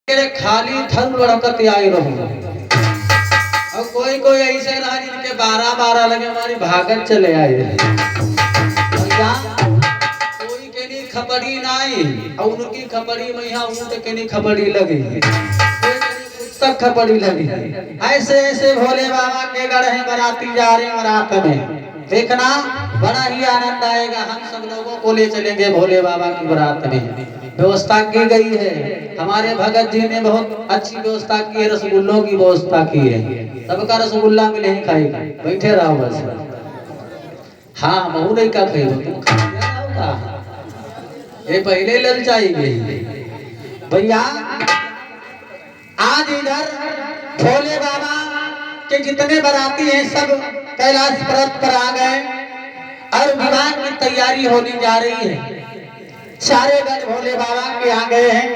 खाली थल लड़कत आई रहूं और कोई कोई ऐसे रहा जिनके 12-12 लगे हमारी भागत चले आए कोई के नहीं खपड़ी नाई और उनकी खपड़ी में यहाँ ऊँट के नहीं खपड़ी लगी तक खपड़ी लगी। ऐसे ऐसे भोले बाबा के गढ़ है बराती जा रहे बारात में, देखना बड़ा ही आनंद आएगा। हम सब लोगों को ले चलेंगे भोले बाबा की बारात में। व्यवस्था की गई है, हमारे भगत जी ने बहुत अच्छी व्यवस्था की है, रसगुल्लों की व्यवस्था की है। सबका रसगुल्ला मिले ही खाएगा, बैठे रहो बस। हाँ बहु नहीं का खाई तुम खा, ये पहले ललचाई गई भैया। आज इधर भोले बाबा के जितने बाराती हैं सब कैलाश पर्वत पर आ गए और विवाह की तैयारी होने जा रही है। सारे गण भोले बाबा के आ गए हैं।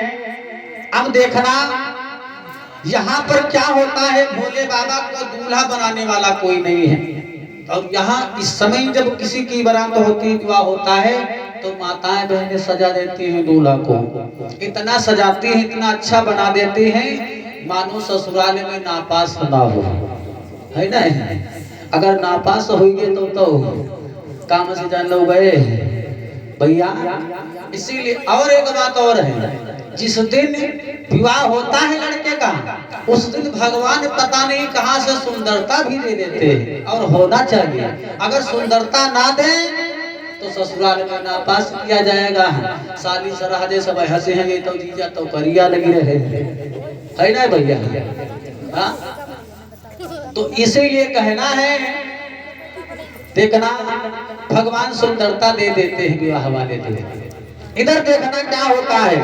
अब देखना यहाँ पर क्या होता है, भोले बाबा को दूल्हा बनाने वाला कोई नहीं है। और यहाँ इस समय जब किसी की बारात होती विवाह होता है तो माताएं बहनें सजा देती हैं दूल्हा को, इतना सजाती हैं, इतना अच्छा बना देती हैं मानो ससुराल में नापास ना हो, है ना। अगर नापास होइए तो काम से जान लो गए भैया। इसीलिए और एक बात और है, जिस दिन विवाह होता है लड़के का उस दिन भगवान पता नहीं कहां से सुंदरता भी दे देते हैं, और होना चाहिए। अगर सुंदरता ना दे तो ससुराल में नापास किया जाएगा। साली सराहदे सब हंसे हैं तो जीजा तो करिया लगी रहे, है ना भैया। हाँ तो इसीलिए कहना है, देखना भगवान सुंदरता दे देते हैं विवाह वाले दिन। इधर देखना क्या होता है,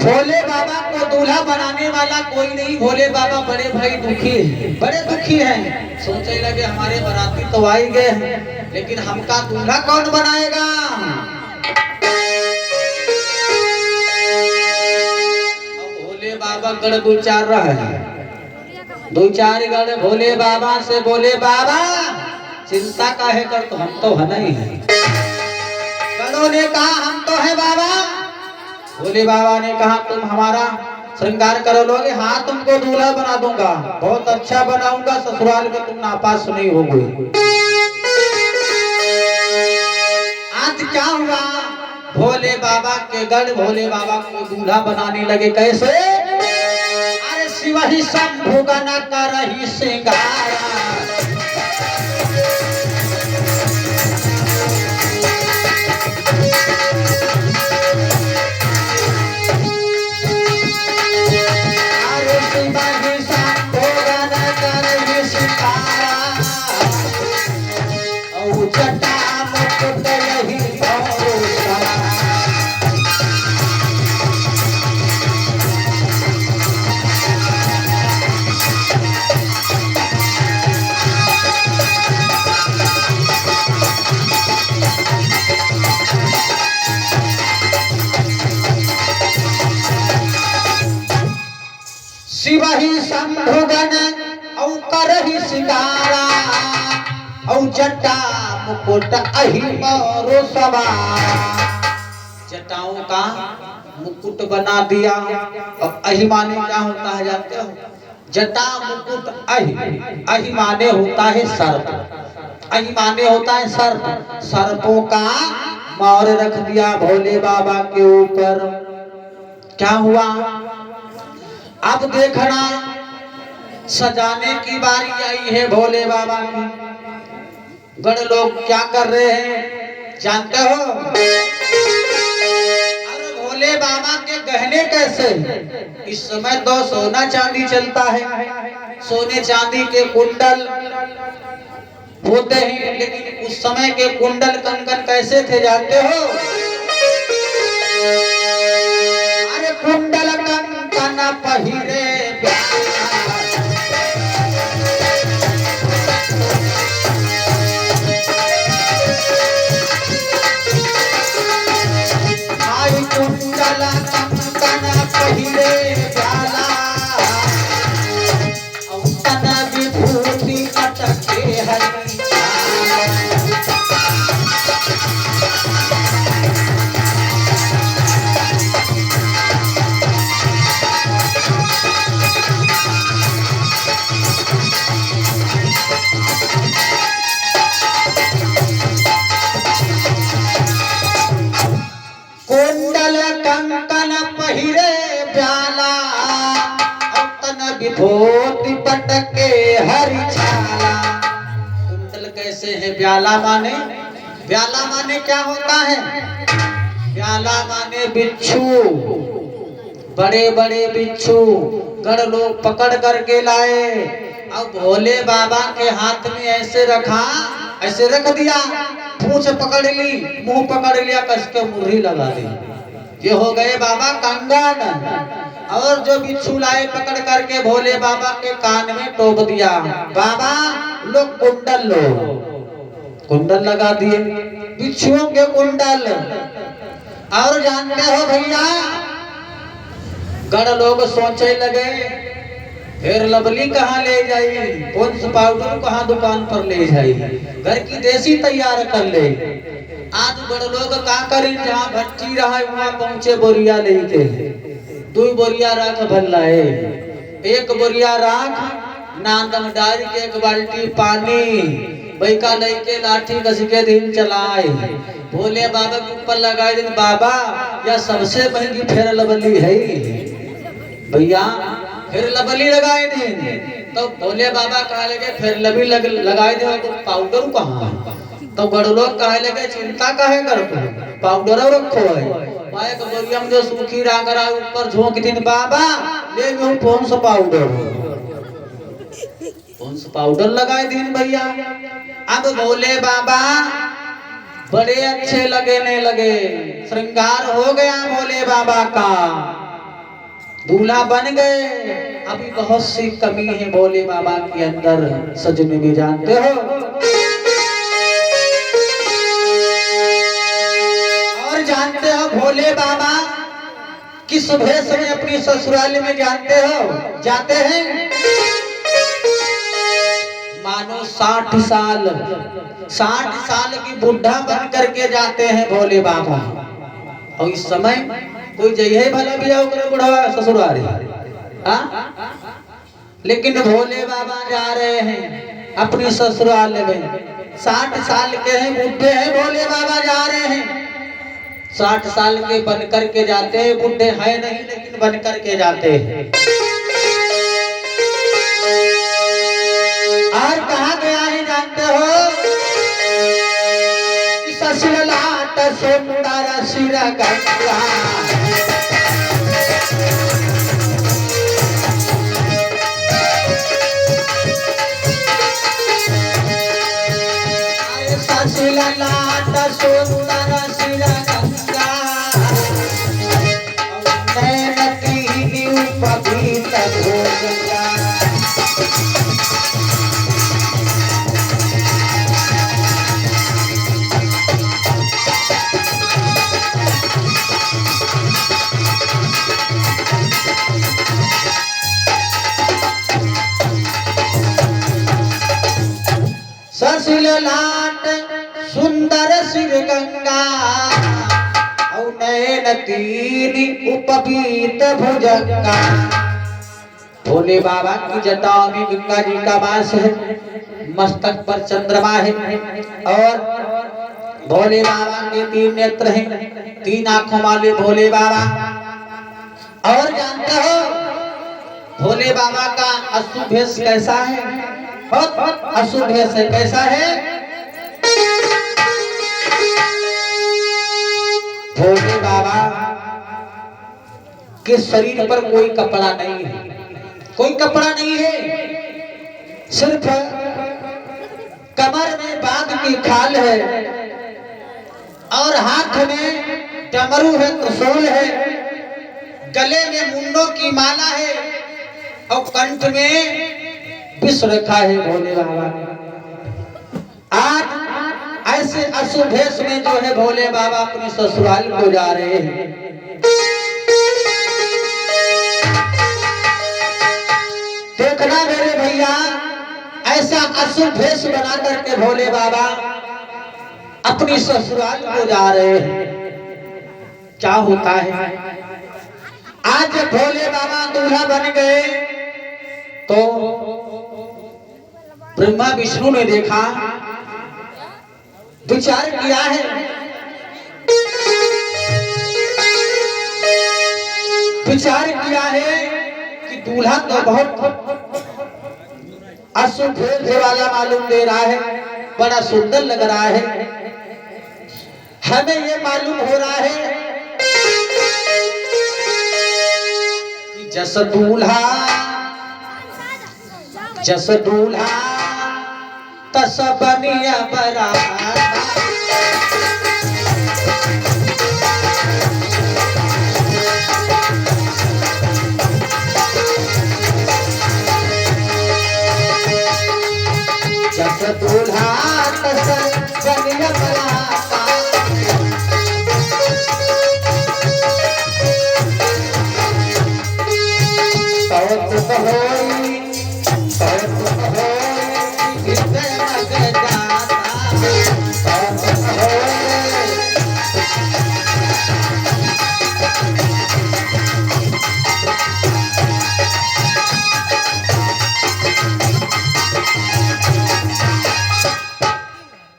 भोले बाबा को दूल्हा बनाने वाला कोई नहीं। भोले बाबा बड़े भाई दुखी है, बड़े दुखी हैं। सोचे लगे हमारे बाराती तो आ ही गए हैं, लेकिन हमका दूल्हा कौन बनाएगा। अब भोले बाबा गढ़ दो चार रहा है, दो चार गढ़ भोले बाबा से बोले बाबा चिंता काहे कर, तो हम तो है नहीं है। गढ़ों ने कहा हम तो है बाबा। भोले बाबा ने कहा तुम हमारा श्रृंगार करो लोगे, हाँ तुमको दूल्हा बना दूंगा, बहुत अच्छा बनाऊंगा, ससुराल में तुम नापास नहीं होगे। आज क्या हुआ, भोले बाबा के गढ़ भोले बाबा को दूल्हा बनाने लगे। कैसे, अरे शिव ही शंभु गण करहि श्रृंगार, शिव ही शंभु गण औ करहि श्रृंगारा, औ जटा मुकुट अहि मोरो सवारा। जटाओं का मुकुट बना दिया। अब अहि माने क्या होता है जानते हो, जटा मुकुट अहि, अहि माने होता है सर्प, अहि माने होता है सर्प। सर्पों का मोर रख दिया भोले बाबा के ऊपर। क्या हुआ, अब देखना सजाने की बारी आई है भोले बाबा की। गण लोग क्या कर रहे हैं जानते हो, अरे भोले बाबा के गहने कैसे, इस समय तो सोना चांदी चलता है, सोने चांदी के कुंडल होते हैं, लेकिन उस समय के कुंडल कंगन कैसे थे जानते हो, अरे कुंडल कंगन पहिरे भाई कुंडल कंगन पहिरे प्याला, तन विभूति अटके हरि। कंकन पहिरे प्याला तन विभूति पटके हरि छाला। कुंडल कैसे है? ब्याला माने, ब्याला माने क्या होता है? ब्याला माने बिच्छू, बड़े बड़े बिच्छू गढ़ लोग पकड़ करके लाए। अब भोले बाबा के हाथ में ऐसे रखा, ऐसे रख दिया, पूंछ पकड़ ली, मुंह पकड़ लिया, कस के मुर्री लगा दी। ये हो गए बाबा कंगन। और जो बिच्छू लाए पकड़ करके भोले बाबा के कान में टोप दिया। बाबा लोग कुंडल लो, कुंडल लगा दिए, बिच्छुओं के कुंडल। और जानते हो भैया, गढ़ लोग सोचे लगे फिर लवली कहाँ ले जाई, पॉन्स पाउडर कहाँ दुकान पर ले जाई, घर की देसी तैयार कर ले। आज बड़ लोग का करी, जहाँ भट्टी रहा वहाँ पहुंचे बोरिया लेके, 2 बोरिया राख भर लाए। 1 बोरिया राख नांदम डाल के 1 बाल्टी पानी, बैका लेके लाठी कस के दिन चलाए। भोले बाबा के ऊपर लगाए दिन। बाबा यह सबसे महंगी फेर लवली है भैया, फिर लवली लगाए दिन। तो भोले बाबा कहा लगे फिर लवली लगाए दे तो पाउडर कहाँ? तो बड़ लोग कहे लगे चिंता काहे करते, पाउडर रखो है। माए के बोरिया में जो सूखी राख रहा ऊपर झोंक दिन। बाबा ले लो पॉन्स पाउडर, पॉन्स पाउडर लगाए दिन भैया। अब भोले बाबा बड़े अच्छे लगने लगे, श्रृंगार हो गया भोले बाबा का, दूल्हा बन गए। अभी बहुत सी कमी है भोले बाबा के अंदर, सजने में जानते हो। और जानते हो भोले बाबा किस भेष में अपनी ससुराल में जानते हो जाते हैं? मानो 60 साल की बुढ़ा बन करके जाते हैं भोले बाबा। और इस समय कोई जइए भला भी आओ करे बुढ़वा ससुराल, हाँ? लेकिन भोले बाबा जा रहे हैं अपनी ससुराल में। 60 साल के हैं, बुढ़े हैं, भोले बाबा जा रहे हैं। 60 साल के बन करके जाते हैं, बुढ़े हैं नहीं लेकिन बन करके जाते हैं। और कहा गया है जानते हो? ससुराल सुंदर सिर गंगा, ससुराल सुंदर सिर गंगा, नैनती पवित्र भोगंगा। ससुराल सुंदर सिर गंगा, और नैन 3 उपवीत भुजंगा। भोले बाबा की जटाओं में गंगा जी का वास है, मस्तक पर चंद्रमा है, और भोले बाबा के 3 नेत्र हैं, 3 आंखों वाले भोले बाबा। और जानते हो भोले बाबा का अशुभ भेष कैसा है? बहुत अशुभ भेष है। कैसा है? भोले बाबा के शरीर पर कोई कपड़ा नहीं है, कोई कपड़ा नहीं है, सिर्फ कमर में बाघ की खाल है, और हाथ में डमरू है, त्रिशूल है, गले में मुंडों की माला है, और कंठ में विष रखा है भोले बाबा ने। आज ऐसे अशुभ भेष में जो है भोले बाबा अपने ससुराल को जा रहे हैं। देखना मेरे भैया, ऐसा अशुभ भेष बना करके भोले बाबा अपनी ससुराल को जा रहे हैं। क्या होता है? आज भोले बाबा दूल्हा बन गए तो ब्रह्मा विष्णु ने देखा, विचार किया है विचार किया है कि दूल्हा तो बहुत अशुद्ध वाला मालूम दे रहा है, बड़ा सुंदर लग रहा है। हमें ये मालूम हो रहा है कि जस दूल्हा तस बनिया बरात। जस दूल्हा तस बनिया बराता, सौत होई हृदय मग जाता, सौत होई।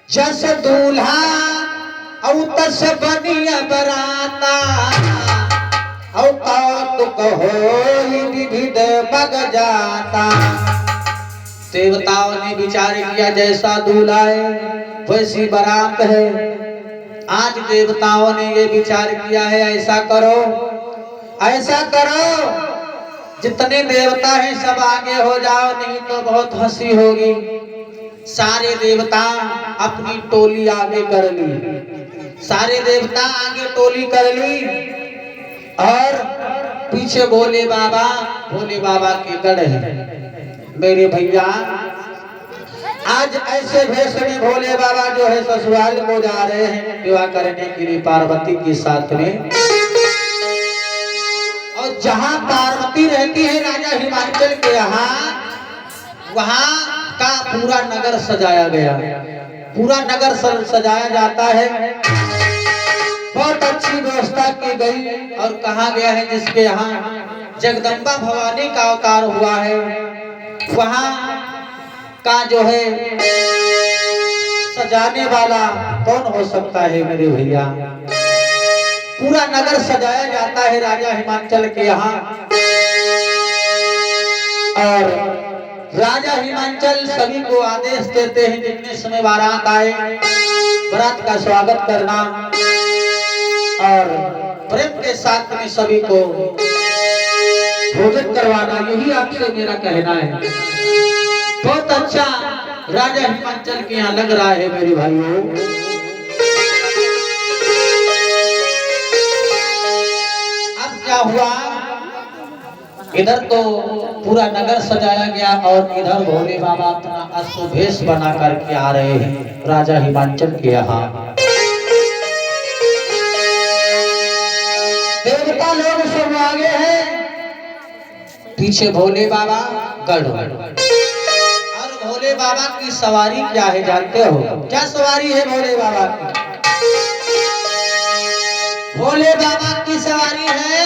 जस दूल्हा औ तस बनिया बराता, औ कौतुक होई विविध मग जाता। देवताओं ने विचार किया जैसा दूल्हा है वैसी बारात है। आज देवताओं ने ये विचार किया है ऐसा करो जितने देवता हैं सब आगे हो जाओ, नहीं तो बहुत हंसी होगी। सारे देवता अपनी टोली आगे कर ली, सारे देवता आगे टोली कर ली और पीछे भोले बाबा के गढ़ है। मेरे भैया आज ऐसे भेष में भोले बाबा जो है ससुराल को जा रहे हैं विवाह करने के लिए पार्वती के साथ में। और जहाँ पार्वती रहती है राजा हिमाचल के यहाँ, वहाँ का पूरा नगर सजाया गया, पूरा नगर सजाया जाता है। बहुत अच्छी व्यवस्था की गई और कहा गया है जिसके यहाँ जगदम्बा भवानी का अवतार हुआ है, वहाँ का जो है सजाने वाला कौन हो सकता है मेरे भैया। पूरा नगर सजाया जाता है राजा हिमाचल के यहाँ। और राजा हिमाचल सभी को आदेश देते हैं जितने समय बारात आए बारात का स्वागत करना और प्रेम के साथ में सभी को भोजन करवाना। यही आपसे मेरा कहना है। बहुत अच्छा राजा हिमाचल के यहाँ लग रहा है मेरे भाइयों। अब क्या हुआ, इधर तो पूरा नगर सजाया गया और इधर भोले बाबा अपना अश्वभेष बना करके आ रहे हैं राजा हिमाचल के यहाँ। देवता लोग सब आगे हैं, पीछे भोले बाबा गढ़। और भोले बाबा की सवारी क्या है जानते हो? क्या सवारी है भोले बाबा की? भोले बाबा की सवारी है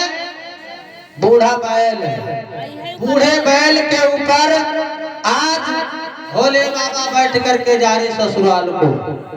बूढ़ा बैल। बूढ़े बैल के ऊपर आज भोले बाबा बैठ करके जा रहे ससुराल को।